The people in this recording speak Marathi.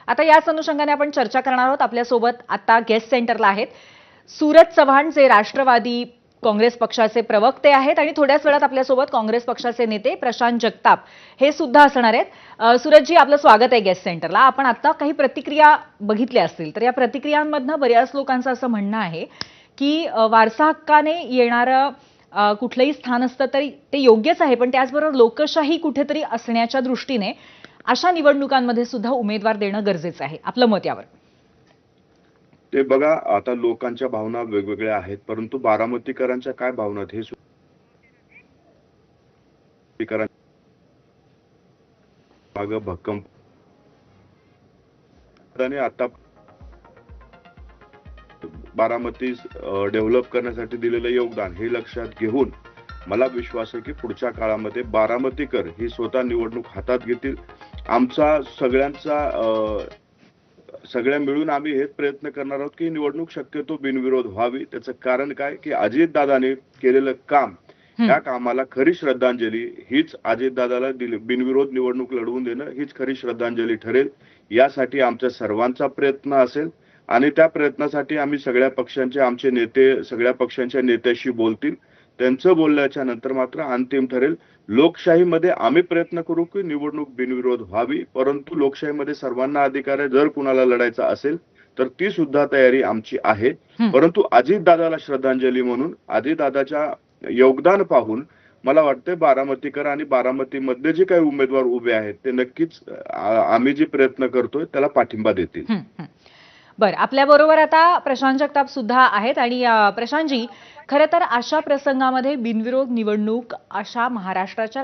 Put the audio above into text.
आता याच अनुषंगाने आपण चर्चा करणार आहोत. आपल्यासोबत आता गेस्ट सेंटरला आहेत सूरज चव्हाण, जे राष्ट्रवादी काँग्रेस पक्षाचे प्रवक्ते आहेत, आणि थोड्याच वेळात आपल्यासोबत काँग्रेस पक्षाचे नेते प्रशांत जगताप हे सुद्धा असणार आहेत. सूरजजी, आपलं स्वागत आहे गेस्ट सेंटरला. आपण आता काही प्रतिक्रिया बघितल्या असतील तर या प्रतिक्रियांमधनं बऱ्याच लोकांचं असं म्हणणं आहे की वारसा हक्काने येणारं कुठलंही स्थान असतं तरी ते योग्यच आहे, पण त्याचबरोबर लोकशाही कुठेतरी असण्याच्या दृष्टीने अशा निवडणुकांमध्ये सुद्धा उमेदवार देणं गरजेचं आहे. आपलं मत यावर? ते बघा, आता लोकांच्या भावना वेगवेगळ्या आहेत, परंतु बारामतीकरांच्या काय भावना आहेत हे मागं भक्कम आता बारामती डेव्हलप करण्यासाठी दिलेलं योगदान हे लक्षात घेऊन मला विश्वास आहे की पुढच्या काळामध्ये बारामतीकर ही स्वतः निवडणूक हातात घेतील. आमचा सगळ्या मिळून आम्ही हेच प्रयत्न करणार आहोत की निवडणूक शक्यतो बिनविरोध व्हावी. त्याचं कारण काय की अजितदादांनी केलेलं काम, त्या कामाला खरी श्रद्धांजली हीच अजितदादाला बिनविरोध निवडणूक लढवून देणं हीच खरी श्रद्धांजली ठरेल. यासाठी आमच्या सर्वांचा प्रयत्न असेल आणि त्या प्रयत्नासाठी आम्ही आमचे नेते सगळ्या पक्षांच्या नेत्याशी बोलतील. त्यांचं बोलल्याच्या नंतर मात्र अंतिम ठरेल. लोकशाहीमध्ये आम्ही प्रयत्न करू की निवडणूक बिनविरोध व्हावी, परंतु लोकशाहीमध्ये सर्वांना अधिकार आहे. जर कुणाला लढायचं असेल तर ती सुद्धा तयारी आमची आहे. परंतु अजितदादाला श्रद्धांजली म्हणून अजितदादाच्या योगदान पाहून मला वाटतंय बारामतीकर आणि बारामतीमध्ये जे काही उमेदवार उभे आहेत ते नक्कीच आम्ही जे प्रयत्न करतोय त्याला पाठिंबा देतील. बरं, आपल्याबरोबर आता प्रशांत जगताप सुद्धा आहेत. आणि प्रशांतजी, खरं तर अशा प्रसंगामध्ये बिनविरोध निवडणूक अशा महाराष्ट्राच्या